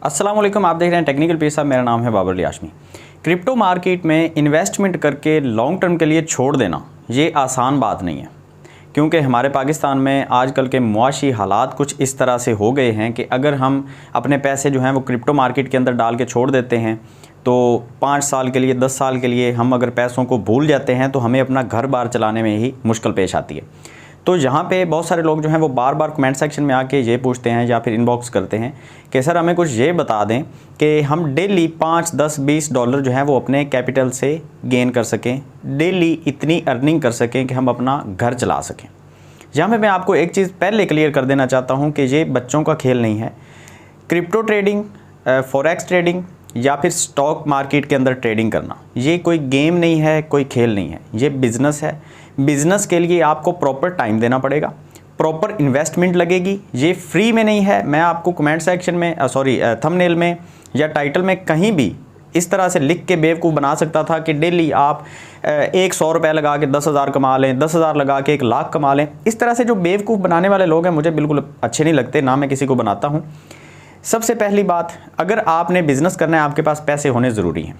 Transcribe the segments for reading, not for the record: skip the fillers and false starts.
अस्सलाम वालेकुम, आप देख रहे हैं टेक्निकल पेज साहब। मेरा नाम है बाबर अली हाशमी। क्रिप्टो मार्केट में इन्वेस्टमेंट करके लॉन्ग टर्म के लिए छोड़ देना ये आसान बात नहीं है, क्योंकि हमारे पाकिस्तान में आजकल के मुआशी हालात कुछ इस तरह से हो गए हैं कि अगर हम अपने पैसे जो हैं वो क्रिप्टो मार्केट के अंदर डाल के छोड़ देते हैं तो 5 साल के लिए 10 साल के लिए हम अगर पैसों को भूल जाते हैं तो हमें अपना घर बार चलाने में ही मुश्किल पेश आती है। तो यहाँ पे बहुत सारे लोग जो हैं वो बार बार कमेंट सेक्शन में आके ये पूछते हैं या फिर इनबॉक्स करते हैं कि सर हमें कुछ ये बता दें कि हम डेली 5, 10, 20 डॉलर जो है वो अपने कैपिटल से गेन कर सकें, डेली इतनी अर्निंग कर सकें कि हम अपना घर चला सकें। यहाँ पे मैं आपको एक चीज़ पहले क्लियर कर देना चाहता हूँ कि ये बच्चों का खेल नहीं है। क्रिप्टो ट्रेडिंग, फॉरेक्स ट्रेडिंग या फिर स्टॉक मार्केट के अंदर ट्रेडिंग करना ये कोई गेम नहीं है, कोई खेल नहीं है, ये बिज़नेस है। बिज़नेस के लिए आपको प्रॉपर टाइम देना पड़ेगा, प्रॉपर इन्वेस्टमेंट लगेगी, ये फ्री में नहीं है। मैं आपको कमेंट सेक्शन में थंबनेल में या टाइटल में कहीं भी इस तरह से लिख के बेवकूफ़ बना सकता था कि डेली आप 100 रुपये लगा के 10,000 कमा लें, 10,000 लगा के 1,00,000 कमा लें। इस तरह से जो बेवकूफ़ बनाने वाले लोग हैं मुझे बिल्कुल अच्छे नहीं लगते, ना मैं किसी को बनाता हूँ। सबसे पहली बात, अगर आपने बिज़नेस करना है आपके पास पैसे होने ज़रूरी हैं।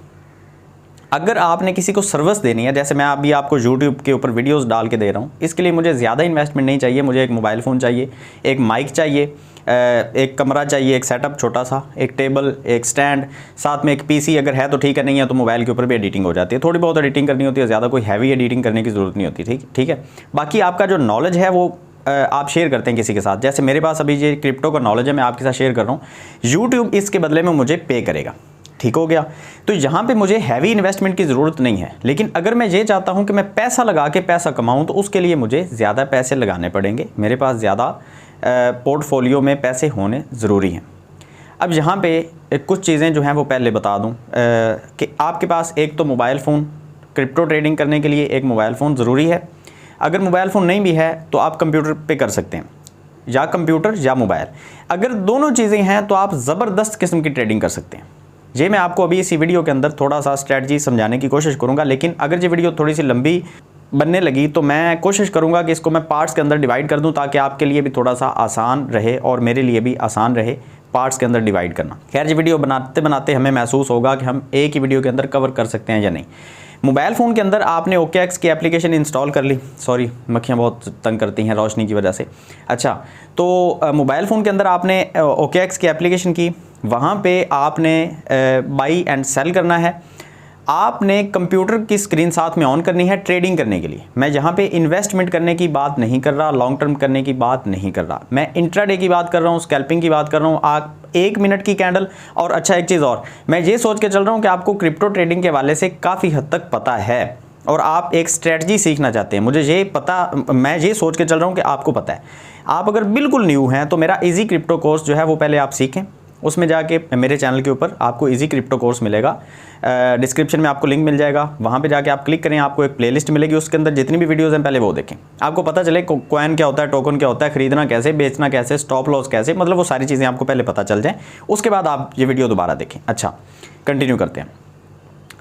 अगर आपने किसी को सर्विस देनी है, जैसे मैं अभी आपको YouTube के ऊपर वीडियोस डाल के दे रहा हूँ, इसके लिए मुझे ज़्यादा इन्वेस्टमेंट नहीं चाहिए। मुझे एक मोबाइल फ़ोन चाहिए, एक माइक चाहिए, एक कमरा चाहिए, एक सेटअप छोटा सा, एक टेबल, एक स्टैंड, साथ में एक PC अगर है तो ठीक है, नहीं है तो मोबाइल के ऊपर भी एडिटिंग हो जाती है। थोड़ी बहुत एडिटिंग करनी होती है, ज़्यादा कोई हैवी एडिटिंग करने की ज़रूरत नहीं होती। ठीक है। बाकी आपका जो नॉलेज है वो आप शेयर करते हैं किसी के साथ। जैसे मेरे पास अभी ये क्रिप्टो का नॉलेज है, मैं आपके साथ शेयर कर रहा हूँ, YouTube इसके बदले में मुझे पे करेगा। ठीक हो गया। तो यहाँ पे मुझे हैवी इन्वेस्टमेंट की ज़रूरत नहीं है, लेकिन अगर मैं ये चाहता हूँ कि मैं पैसा लगा के पैसा कमाऊँ तो उसके लिए मुझे ज़्यादा पैसे लगाने पड़ेंगे। मेरे पास ज़्यादा पोर्टफोलियो में पैसे होने ज़रूरी हैं। अब यहाँ पे कुछ चीज़ें जो हैं वो पहले बता दूँ कि आपके पास एक तो मोबाइल फ़ोन, क्रिप्टो ट्रेडिंग करने के लिए एक मोबाइल फ़ोन ज़रूरी है। अगर मोबाइल फ़ोन नहीं भी है तो आप कंप्यूटर पे कर सकते हैं, या कंप्यूटर या मोबाइल। अगर दोनों चीज़ें हैं तो आप ज़बरदस्त किस्म की ट्रेडिंग कर सकते हैं। ये मैं आपको अभी इसी वीडियो के अंदर थोड़ा सा स्ट्रेटजी समझाने की कोशिश करूँगा, लेकिन अगर ये वीडियो थोड़ी सी लंबी बनने लगी तो मैं कोशिश करूँगा कि इसको मैं पार्ट्स के अंदर डिवाइड कर दूँ, ताकि आपके लिए भी थोड़ा सा आसान रहे और मेरे लिए भी आसान रहे पार्ट्स के अंदर डिवाइड करना। खैर, ये वीडियो बनाते बनाते हमें महसूस होगा कि हम एक ही वीडियो के अंदर कवर कर सकते हैं या नहीं। मोबाइल फ़ोन के अंदर आपने OKX की एप्लीकेशन इंस्टॉल कर ली। सॉरी, मक्खियाँ बहुत तंग करती हैं रोशनी की वजह से। अच्छा, तो मोबाइल फ़ोन के अंदर आपने OKX की एप्लीकेशन की, वहाँ पे आपने बाई एंड सेल करना है। आपने कंप्यूटर की स्क्रीन साथ में ऑन करनी है ट्रेडिंग करने के लिए। मैं यहाँ पे इन्वेस्टमेंट करने की बात नहीं कर रहा, लॉन्ग टर्म करने की बात नहीं कर रहा, मैं इंट्राडे की बात कर रहा हूँ, स्कैल्पिंग की बात कर रहा हूँ। आप 1 मिनट की कैंडल। और अच्छा, एक चीज़ और, मैं ये सोच के चल रहा हूँ कि आपको क्रिप्टो ट्रेडिंग के हवाले से काफ़ी हद तक पता है और आप एक स्ट्रेटजी सीखना चाहते हैं। मुझे ये पता, मैं ये सोच के चल रहा हूँ कि आपको पता है। आप अगर बिल्कुल न्यू हैं तो मेरा ईजी क्रिप्टो कोर्स जो है वो पहले आप सीखें। उसमें जाके मेरे चैनल के ऊपर आपको इजी क्रिप्टो कोर्स मिलेगा, डिस्क्रिप्शन में आपको लिंक मिल जाएगा। वहाँ पे जाके आप क्लिक करें, आपको एक प्लेलिस्ट मिलेगी, उसके अंदर जितनी भी वीडियोस हैं पहले वो देखें। आपको पता चले कॉइन क्या होता है, टोकन क्या होता है, खरीदना कैसे, बेचना कैसे, स्टॉप लॉस कैसे, मतलब वो सारी चीज़ें आपको पहले पता चल जाए, उसके बाद आप ये वीडियो दोबारा देखें। अच्छा, कंटिन्यू करते हैं।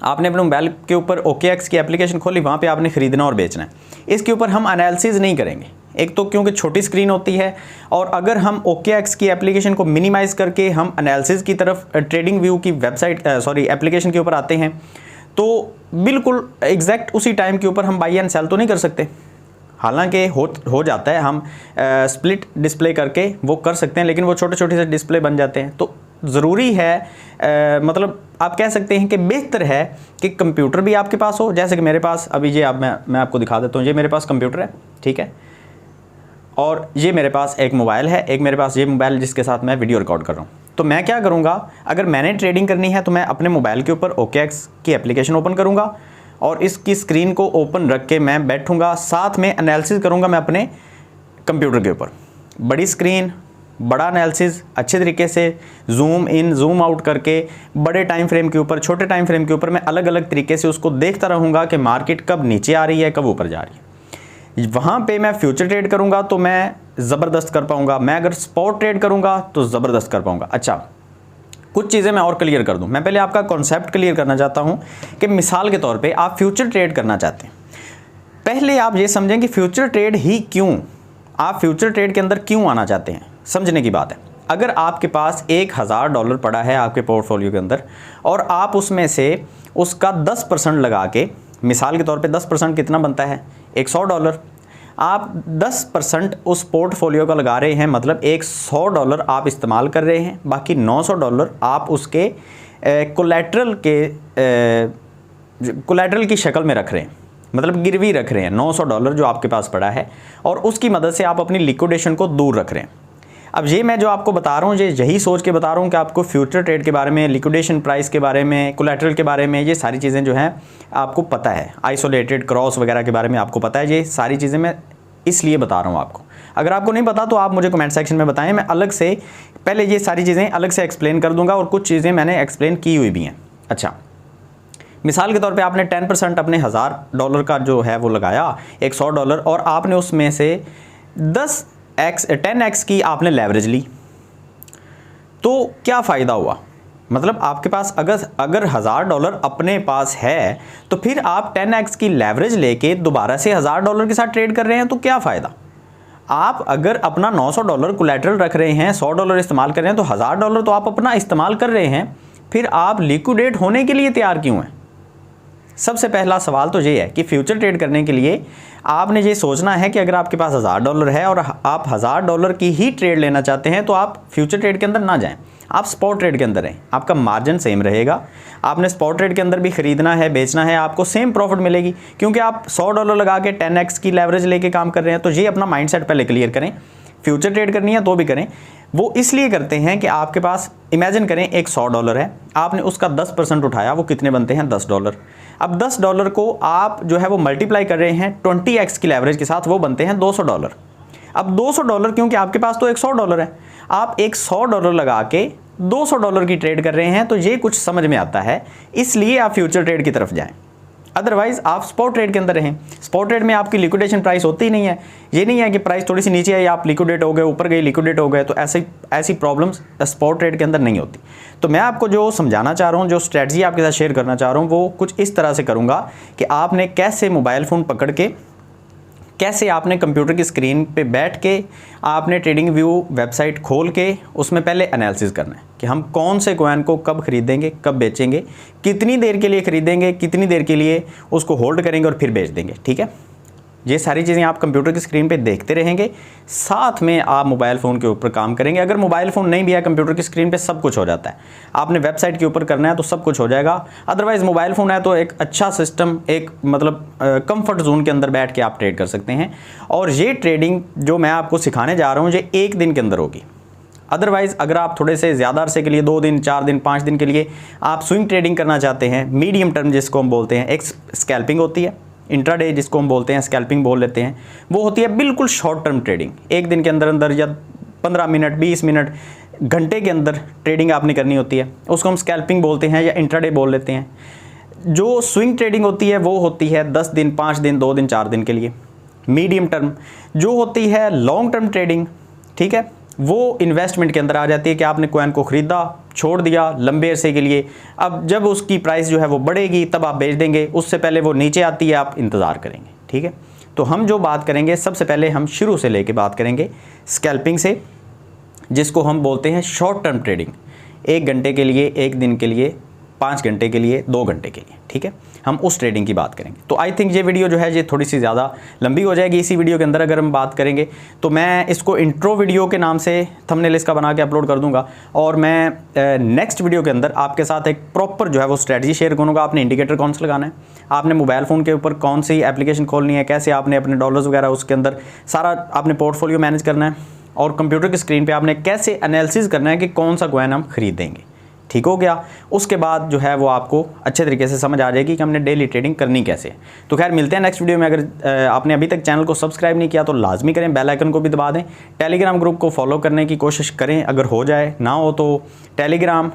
आपने अपने मोबाइल के ऊपर OKX की एप्लीकेशन खोली, वहाँ पे आपने ख़रीदना और बेचना है। इसके ऊपर हम एनालिसिस नहीं करेंगे, एक तो क्योंकि छोटी स्क्रीन होती है, और अगर हम OKX की एप्लीकेशन को मिनिमाइज़ करके हम एनालिसिस की तरफ ट्रेडिंग व्यू की एप्लीकेशन के ऊपर आते हैं तो बिल्कुल एग्जैक्ट उसी टाइम के ऊपर हम बाई एंड सेल तो नहीं कर सकते। हालांकि हो जाता है, हम स्प्लिट डिस्प्ले करके वो कर सकते हैं, लेकिन वो छोटे छोटे से डिस्प्ले बन जाते हैं। तो ज़रूरी है, मतलब आप कह सकते हैं कि बेहतर है कि कंप्यूटर भी आपके पास हो। जैसे कि मेरे पास अभी ये मैं आपको दिखा देता हूँ, ये मेरे पास कंप्यूटर है, ठीक है, और ये मेरे पास एक मोबाइल है, एक मेरे पास ये मोबाइल जिसके साथ मैं वीडियो रिकॉर्ड कर रहा हूँ। तो मैं क्या करूँगा, अगर मैंने ट्रेडिंग करनी है तो मैं अपने मोबाइल के ऊपर OKX की एप्लीकेशन ओपन करूँगा और इसकी स्क्रीन को ओपन रख के मैं बैठूँगा, साथ में एनालिसिस करूँगा मैं अपने कंप्यूटर के ऊपर। बड़ी स्क्रीन, बड़ा एनालिसिस, अच्छे तरीके से जूम इन जूम आउट करके बड़े टाइम फ्रेम के ऊपर, छोटे टाइम फ्रेम के ऊपर मैं अलग अलग तरीके से उसको देखता रहूँगा कि मार्केट कब नीचे आ रही है, कब ऊपर जा रही है। वहाँ पे मैं फ्यूचर ट्रेड करूँगा तो मैं ज़बरदस्त कर पाऊँगा, मैं अगर स्पॉट ट्रेड करूँगा तो ज़बरदस्त कर पाऊँगा। अच्छा, कुछ चीज़ें मैं और क्लियर कर दूँ। मैं पहले आपका कॉन्सेप्ट क्लियर करना चाहता हूँ कि मिसाल के तौर पे आप फ्यूचर ट्रेड करना चाहते हैं। पहले आप ये समझें कि फ्यूचर ट्रेड ही क्यों, आप फ्यूचर ट्रेड के अंदर क्यों आना चाहते हैं, समझने की बात है। अगर आपके पास $1000 पड़ा है आपके पोर्टफोलियो के अंदर और आप उसमें से उसका 10% लगा के, मिसाल के तौर पे 10% कितना बनता है, $100, आप 10% उस पोर्टफोलियो का लगा रहे हैं, मतलब $100 आप इस्तेमाल कर रहे हैं, बाकी $900 आप उसके कोलैटरल की शक्ल में रख रहे हैं, मतलब गिरवी रख रहे हैं। $900 जो आपके पास पड़ा है और उसकी मदद से आप अपनी लिक्विडेशन को दूर रख रहे हैं। अब ये मैं जो आपको बता रहा हूँ, यही सोच के बता रहा हूँ कि आपको फ्यूचर ट्रेड के बारे में, लिक्विडेशन प्राइस के बारे में, कोलैटरल के बारे में, ये सारी चीज़ें जो हैं आपको पता है, आइसोलेटेड क्रॉस वगैरह के बारे में आपको पता है। ये सारी चीज़ें मैं इसलिए बता रहा हूँ आपको। अगर आपको नहीं पता तो आप मुझे कमेंट सेक्शन में बताएं, मैं अलग से पहले ये सारी चीज़ें अलग से एक्सप्लेन कर दूँगा और कुछ चीज़ें मैंने एक्सप्लेन की हुई भी हैं। अच्छा, मिसाल के तौर पे आपने 10% अपने $1000 का जो है वो लगाया, $100, और आपने उसमें से 10x की आपने लेवरेज ली, तो क्या फ़ायदा हुआ? मतलब आपके पास अगर $1000 अपने पास है तो फिर आप 10x की लेवरेज लेके दोबारा से $1000 के साथ ट्रेड कर रहे हैं, तो क्या फ़ायदा? आप अगर अपना $900 कोलैटरल रख रहे हैं, $100 इस्तेमाल कर रहे हैं, तो $1000 तो आप अपना इस्तेमाल कर रहे हैं, फिर आप लिक्विडेट होने के लिए तैयार क्यों हैं? सबसे पहला सवाल तो ये है कि फ्यूचर ट्रेड करने के लिए आपने ये सोचना है कि अगर आपके पास $1000 है और आप $1000 की ही ट्रेड लेना चाहते हैं तो आप फ्यूचर ट्रेड के अंदर ना जाएं, आप स्पॉट ट्रेड के अंदर रहें। आपका मार्जिन सेम रहेगा, आपने स्पॉट ट्रेड के अंदर भी ख़रीदना है, बेचना है, आपको सेम प्रॉफिट मिलेगी, क्योंकि आप $100 लगा के 10x की लेवरेज लेके काम कर रहे हैं। तो ये अपना माइंडसेट पहले क्लियर करें। फ्यूचर ट्रेड करनी है तो भी करें। वो इसलिए करते हैं कि आपके पास, इमेजिन करें एक $100 है, आपने उसका 10% उठाया, वो कितने बनते हैं, $10। अब $10 को आप जो है वो मल्टीप्लाई कर रहे हैं 20x की लेवरेज के साथ, वो बनते हैं $200। अब $200, क्योंकि आपके पास तो एक $100 है, आप एक $100 लगा के $200 की ट्रेड कर रहे हैं, तो ये कुछ समझ में आता है, इसलिए आप फ्यूचर ट्रेड की तरफ जाएं। अदरवाइज़ आप स्पॉट ट्रेड के अंदर रहें। स्पॉट ट्रेड में आपकी लिक्विडेशन प्राइस होती ही नहीं है। ये नहीं है कि प्राइस थोड़ी सी नीचे आई, आप लिक्विडेट हो गए, ऊपर गई लिक्विडेट हो गए, तो ऐसी प्रॉब्लम्स स्पॉट ट्रेड के अंदर नहीं होती। तो मैं आपको जो समझाना चाह रहा हूँ, जो स्ट्रेटजी आपके साथ शेयर करना चाह रहा हूँ, वो कुछ इस तरह से करूँगा कि आपने कैसे मोबाइल फ़ोन पकड़ के, कैसे आपने कंप्यूटर की स्क्रीन पे बैठ के, आपने ट्रेडिंग व्यू वेबसाइट खोल के उसमें पहले एनालिसिस करना है कि हम कौन से कॉइन को कब खरीदेंगे, कब बेचेंगे, कितनी देर के लिए खरीदेंगे, कितनी देर के लिए उसको होल्ड करेंगे और फिर बेच देंगे। ठीक है, ये सारी चीज़ें आप कंप्यूटर की स्क्रीन पे देखते रहेंगे, साथ में आप मोबाइल फ़ोन के ऊपर काम करेंगे। अगर मोबाइल फ़ोन नहीं भी है, कंप्यूटर की स्क्रीन पे सब कुछ हो जाता है। आपने वेबसाइट के ऊपर करना है तो सब कुछ हो जाएगा। अदरवाइज़ मोबाइल फ़ोन है तो एक अच्छा सिस्टम, एक मतलब कंफर्ट जोन के अंदर बैठ के आप ट्रेड कर सकते हैं। और ये ट्रेडिंग जो मैं आपको सिखाने जा रहा हूँ, ये एक दिन के अंदर होगी। अदरवाइज़ अगर आप थोड़े से ज़्यादा अरसे के लिए, 2 दिन, 4 दिन, 5 दिन के लिए आप स्विंग ट्रेडिंग करना चाहते हैं, मीडियम टर्म जिसको हम बोलते हैं, एक स्कैल्पिंग होती है, इंट्राडे जिसको हम बोलते हैं, स्कैल्पिंग बोल लेते हैं, वो होती है बिल्कुल शॉर्ट टर्म ट्रेडिंग। एक दिन के अंदर अंदर या 15 मिनट, 20 मिनट, घंटे के अंदर ट्रेडिंग आपने करनी होती है, उसको हम स्कैल्पिंग बोलते हैं या इंट्राडे बोल लेते हैं। जो स्विंग ट्रेडिंग होती है वो होती है 10 दिन, 5 दिन, 2 दिन, 4 दिन के लिए। मीडियम टर्म जो होती है लॉन्ग टर्म ट्रेडिंग, ठीक है, वो इन्वेस्टमेंट के अंदर आ जाती है कि आपने कॉइन को ख़रीदा, छोड़ दिया लंबे अरसे के लिए, अब जब उसकी प्राइस जो है वो बढ़ेगी तब आप बेच देंगे, उससे पहले वो नीचे आती है, आप इंतज़ार करेंगे। ठीक है, तो हम जो बात करेंगे, सबसे पहले हम शुरू से लेके बात करेंगे स्कैल्पिंग से, जिसको हम बोलते हैं शॉर्ट टर्म ट्रेडिंग। 1 घंटे के लिए, 1 दिन के लिए, 5 घंटे के लिए, 2 घंटे के लिए। ठीक है, हम उस ट्रेडिंग की बात करेंगे। तो आई थिंक ये वीडियो जो है ये थोड़ी सी ज़्यादा लंबी हो जाएगी। इसी वीडियो के अंदर अगर हम बात करेंगे तो मैं इसको इंट्रो वीडियो के नाम से थंबनेल इसका बना के अपलोड कर दूंगा, और मैं नेक्स्ट वीडियो के अंदर आपके साथ एक प्रॉपर जो है वो स्ट्रेटजी शेयर करूँगा। आपने इंडिकेटर कौन सा लगाना है, आपने मोबाइल फ़ोन के ऊपर कौन सी एप्लीकेशन खोलनी है, कैसे आपने अपने डॉलर्स वगैरह उसके अंदर सारा आपने पोर्टफोलियो मैनेज करना है, और कंप्यूटर की स्क्रीन पर आपने कैसे एनालिसिस करना है कि कौन सा कॉइन हम खरीदेंगे। ठीक हो गया, उसके बाद जो है वो आपको अच्छे तरीके से समझ आ जाएगी कि हमने डेली ट्रेडिंग करनी कैसे। तो खैर मिलते हैं नेक्स्ट वीडियो में। अगर आपने अभी तक चैनल को सब्सक्राइब नहीं किया तो लाजमी करें, बेल आइकन को भी दबा दें, टेलीग्राम ग्रुप को फॉलो करने की कोशिश करें, अगर हो जाए, ना हो तो टेलीग्राम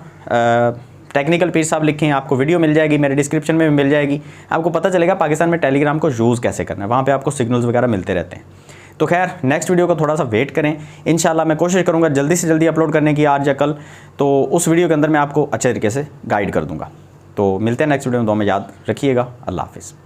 टेक्निकल पीर साहब लिखें, आपको वीडियो मिल जाएगी, मेरे डिस्क्रिप्शन में भी मिल जाएगी, आपको पता चलेगा पाकिस्तान में टेलीग्राम को यूज़ कैसे करना है, वहाँ पर आपको सिग्नल्स वगैरह मिलते रहते हैं। तो खैर नेक्स्ट वीडियो को थोड़ा सा वेट करें, इंशाल्लाह मैं कोशिश करूँगा जल्दी से जल्दी अपलोड करने की, आज या कल। तो उस वीडियो के अंदर मैं आपको अच्छे तरीके से गाइड कर दूँगा। तो मिलते हैं नेक्स्ट वीडियो में, दुआ में याद रखिएगा। अल्लाह हाफ़िज़।